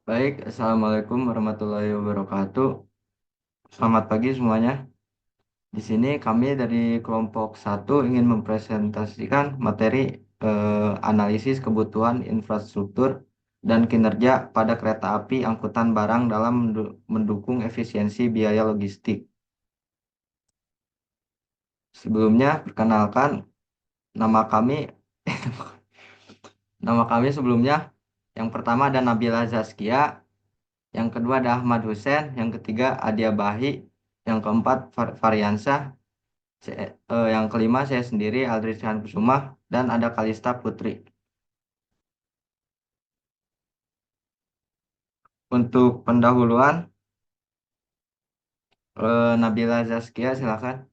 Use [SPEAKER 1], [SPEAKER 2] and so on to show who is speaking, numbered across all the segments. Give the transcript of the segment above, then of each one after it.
[SPEAKER 1] Baik, Assalamualaikum warahmatullahi wabarakatuh. Selamat pagi semuanya. Di sini kami dari kelompok satu ingin mempresentasikan materi analisis kebutuhan infrastruktur dan kinerja pada kereta api angkutan barang dalam mendukung efisiensi biaya logistik. Sebelumnya, perkenalkan nama kami, nama kami sebelumnya. Yang pertama ada Nabila Zaskia, yang kedua ada Ahmad Hussein, yang ketiga Adia Bahi, yang keempat Variansyah. Yang kelima saya sendiri Aldrisan Kusuma dan ada Kalista Putri. Untuk pendahuluan Nabila Zaskia silakan.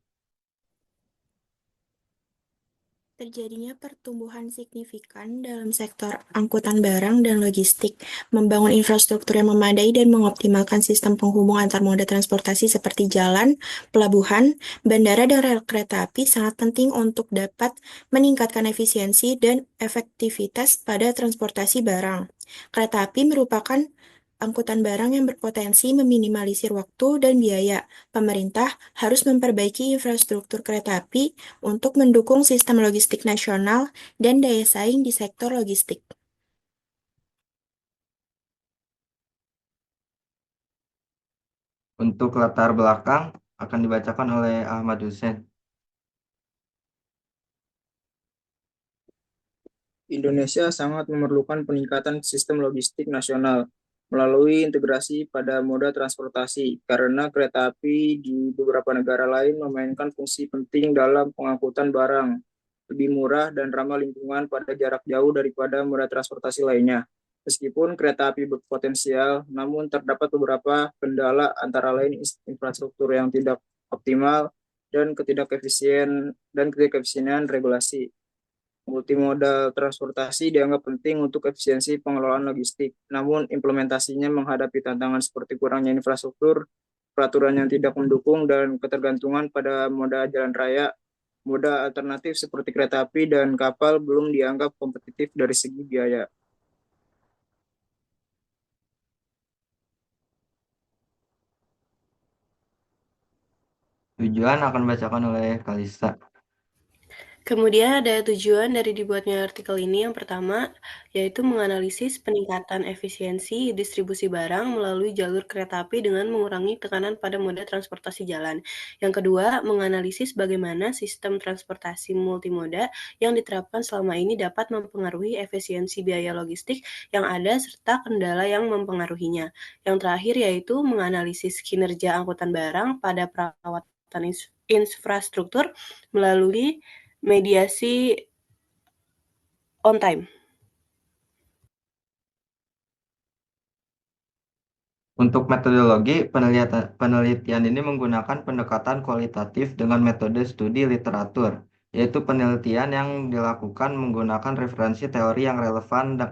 [SPEAKER 2] Terjadinya pertumbuhan signifikan dalam sektor angkutan barang dan logistik, membangun infrastruktur yang memadai dan mengoptimalkan sistem penghubung antar moda transportasi seperti jalan, pelabuhan, bandara, dan rel kereta api sangat penting untuk dapat meningkatkan efisiensi dan efektivitas pada transportasi barang. Kereta api merupakan angkutan barang yang berpotensi meminimalisir waktu dan biaya. Pemerintah harus memperbaiki infrastruktur kereta api untuk mendukung sistem logistik nasional dan daya saing di sektor logistik.
[SPEAKER 1] Untuk latar belakang akan dibacakan oleh Ahmad Hussein.
[SPEAKER 3] Indonesia sangat memerlukan peningkatan sistem logistik nasional melalui integrasi pada moda transportasi, karena kereta api di beberapa negara lain memainkan fungsi penting dalam pengangkutan barang, lebih murah dan ramah lingkungan pada jarak jauh daripada moda transportasi lainnya. Meskipun kereta api berpotensial, namun terdapat beberapa kendala antara lain infrastruktur yang tidak optimal dan ketidakefisienan regulasi. Multimodal transportasi dianggap penting untuk efisiensi pengelolaan logistik, namun implementasinya menghadapi tantangan seperti kurangnya infrastruktur, peraturan yang tidak mendukung, dan ketergantungan pada moda jalan raya. Moda alternatif seperti kereta api dan kapal belum dianggap kompetitif dari segi biaya.
[SPEAKER 1] Tujuan akan dibacakan oleh Kalista.
[SPEAKER 4] Kemudian ada tujuan dari dibuatnya artikel ini. Yang pertama, yaitu menganalisis peningkatan efisiensi distribusi barang melalui jalur kereta api dengan mengurangi tekanan pada moda transportasi jalan. Yang kedua, menganalisis bagaimana sistem transportasi multimoda yang diterapkan selama ini dapat mempengaruhi efisiensi biaya logistik yang ada serta kendala yang mempengaruhinya. Yang terakhir yaitu menganalisis kinerja angkutan barang pada perawatan infrastruktur melalui mediasi on time.
[SPEAKER 1] Untuk metodologi penelitian ini menggunakan pendekatan kualitatif dengan metode studi literatur, yaitu penelitian yang dilakukan menggunakan referensi teori yang relevan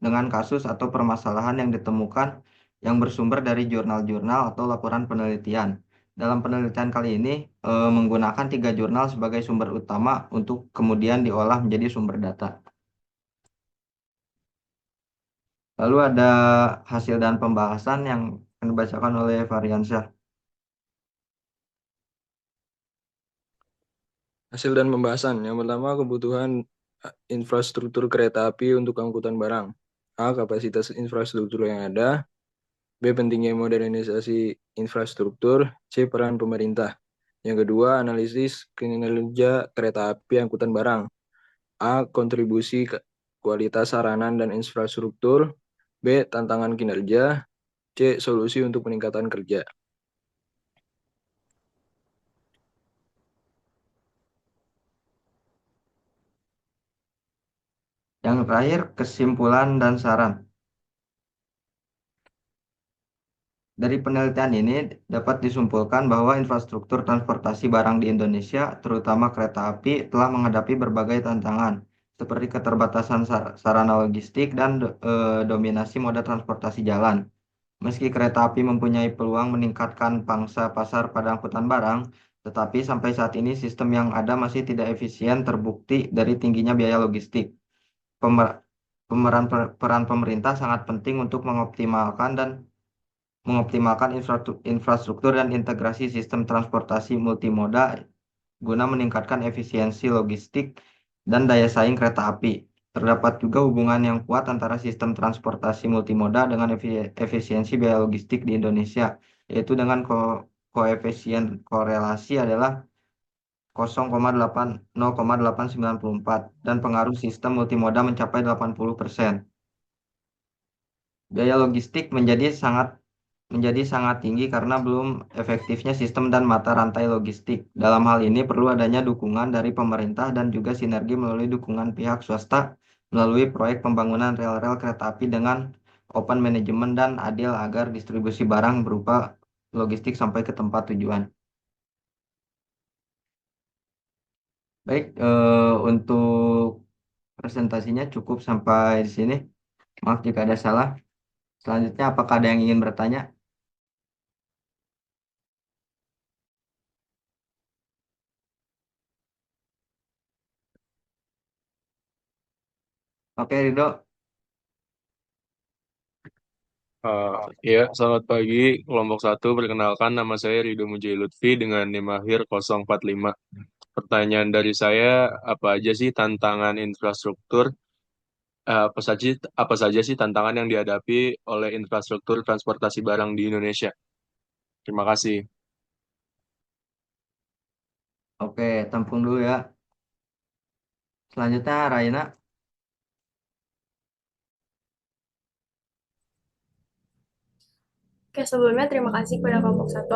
[SPEAKER 1] dengan kasus atau permasalahan yang ditemukan yang bersumber dari jurnal-jurnal atau laporan penelitian. Dalam penelitian kali ini menggunakan 3 jurnal sebagai sumber utama untuk kemudian diolah menjadi sumber data. Lalu ada hasil dan pembahasan yang akan dibacakan oleh Variansyah.
[SPEAKER 5] Hasil dan pembahasan. Yang pertama, kebutuhan infrastruktur kereta api untuk angkutan barang. A. Kapasitas infrastruktur yang ada. B. Pentingnya modernisasi infrastruktur. C. Peran pemerintah. Yang kedua, analisis kinerja kereta api angkutan barang. A. Kontribusi kualitas sarana dan infrastruktur. B. Tantangan kinerja. C. Solusi untuk peningkatan kerja.
[SPEAKER 1] Yang terakhir, kesimpulan dan saran. Dari penelitian ini dapat disimpulkan bahwa infrastruktur transportasi barang di Indonesia, terutama kereta api, telah menghadapi berbagai tantangan, seperti keterbatasan sarana logistik dan dominasi moda transportasi jalan. Meski kereta api mempunyai peluang meningkatkan pangsa pasar pada angkutan barang, tetapi sampai saat ini sistem yang ada masih tidak efisien terbukti dari tingginya biaya logistik. peran pemerintah sangat penting untuk mengoptimalkan infrastruktur dan integrasi sistem transportasi multimoda guna meningkatkan efisiensi logistik dan daya saing kereta api. Terdapat juga hubungan yang kuat antara sistem transportasi multimoda dengan efisiensi biaya logistik di Indonesia, yaitu dengan koefisien korelasi adalah 0,894 dan pengaruh sistem multimoda mencapai 80%. Biaya logistik menjadi sangat tinggi karena belum efektifnya sistem dan mata rantai logistik. Dalam hal ini perlu adanya dukungan dari pemerintah dan juga sinergi melalui dukungan pihak swasta melalui proyek pembangunan rel-rel kereta api dengan open manajemen dan adil agar distribusi barang berupa logistik sampai ke tempat tujuan. Baik, untuk presentasinya cukup sampai di sini. Maaf jika ada salah. Selanjutnya, apakah ada yang ingin bertanya? Oke, Ridho.
[SPEAKER 6] Ya, selamat pagi kelompok 1. Perkenalkan, nama saya Rido Mujai Lutfi dengan NIM akhir 045. Pertanyaan dari saya, apa aja sih tantangan infrastruktur? Apa saja sih tantangan yang dihadapi oleh infrastruktur transportasi barang di Indonesia? Terima kasih.
[SPEAKER 1] Oke, tampung dulu ya. Selanjutnya, Raina.
[SPEAKER 7] Oke, sebelumnya terima kasih kepada kelompok satu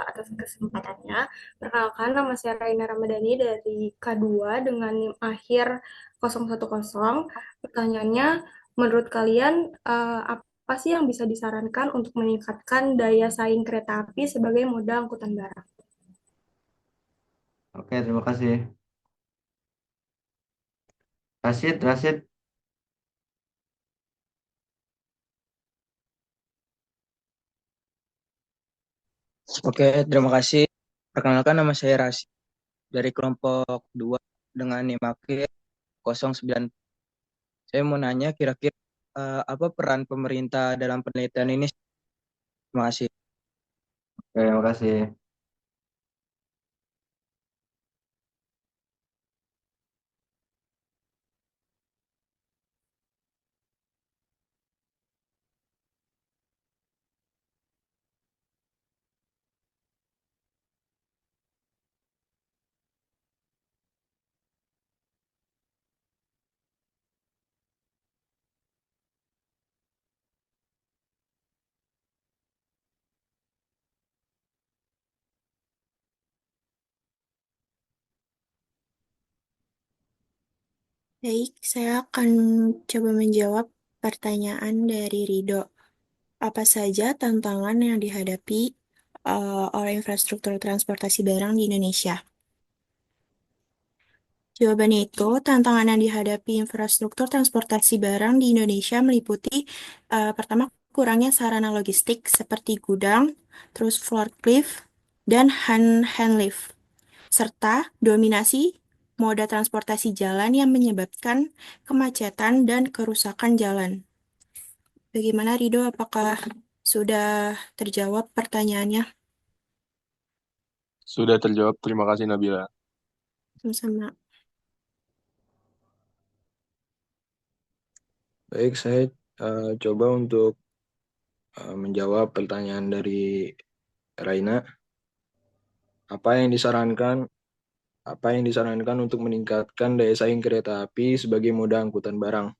[SPEAKER 7] atas kesempatannya. Perkenalkan, nama saya Raina Ramadhani dari K2 dengan NIM akhir 010. Pertanyaannya, menurut kalian apa sih yang bisa disarankan untuk meningkatkan daya saing kereta api sebagai moda angkutan barang?
[SPEAKER 1] Oke, terima kasih. Rashid.
[SPEAKER 3] Oke, terima kasih. Perkenalkan, nama saya Rashid dari kelompok 2 dengan NIM akhir 09. Saya mau nanya kira-kira apa peran pemerintah dalam penelitian ini? Terima kasih.
[SPEAKER 1] Oke, terima kasih.
[SPEAKER 2] Baik, saya akan coba menjawab pertanyaan dari Rido. Apa saja tantangan yang dihadapi oleh infrastruktur transportasi barang di Indonesia? Jawabannya itu, tantangan yang dihadapi infrastruktur transportasi barang di Indonesia meliputi pertama, kurangnya sarana logistik seperti gudang, terus forklift, dan hand lift, serta dominasi moda transportasi jalan yang menyebabkan kemacetan dan kerusakan jalan. Bagaimana, Rido? Apakah sudah terjawab pertanyaannya?
[SPEAKER 6] Sudah terjawab, terima kasih Nabila.
[SPEAKER 2] Sama-sama.
[SPEAKER 5] Baik, saya coba untuk menjawab pertanyaan dari Raina. Apa yang disarankan untuk meningkatkan daya saing kereta api sebagai moda angkutan barang?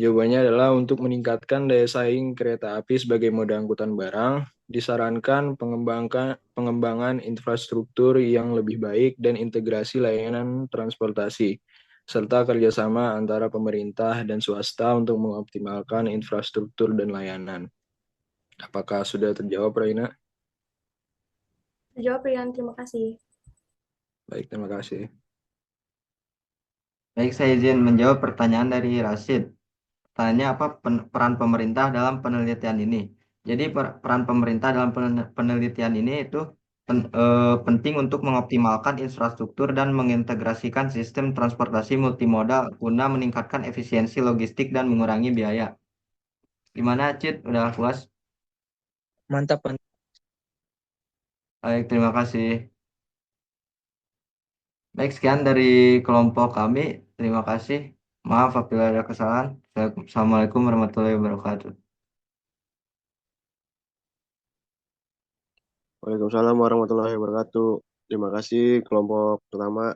[SPEAKER 5] Jawabannya adalah untuk meningkatkan daya saing kereta api sebagai moda angkutan barang, disarankan pengembangan infrastruktur yang lebih baik dan integrasi layanan transportasi, serta kerjasama antara pemerintah dan swasta untuk mengoptimalkan infrastruktur dan layanan. Apakah sudah terjawab, Raina?
[SPEAKER 7] Terjawab, Rian. Terima kasih.
[SPEAKER 5] Baik, terima kasih.
[SPEAKER 1] Baik, saya izin menjawab pertanyaan dari Rashid. Pertanyaannya apa peran pemerintah dalam penelitian ini? Jadi peran pemerintah dalam penelitian ini itu penting untuk mengoptimalkan infrastruktur dan mengintegrasikan sistem transportasi multimodal guna meningkatkan efisiensi logistik dan mengurangi biaya. Gimana, Cid? Udah puas?
[SPEAKER 3] Mantap, Pak.
[SPEAKER 1] Baik, terima kasih. Baik, sekian dari kelompok kami. Terima kasih. Maaf apabila ada kesalahan. Assalamualaikum warahmatullahi wabarakatuh.
[SPEAKER 8] Waalaikumsalam warahmatullahi wabarakatuh. Terima kasih kelompok pertama.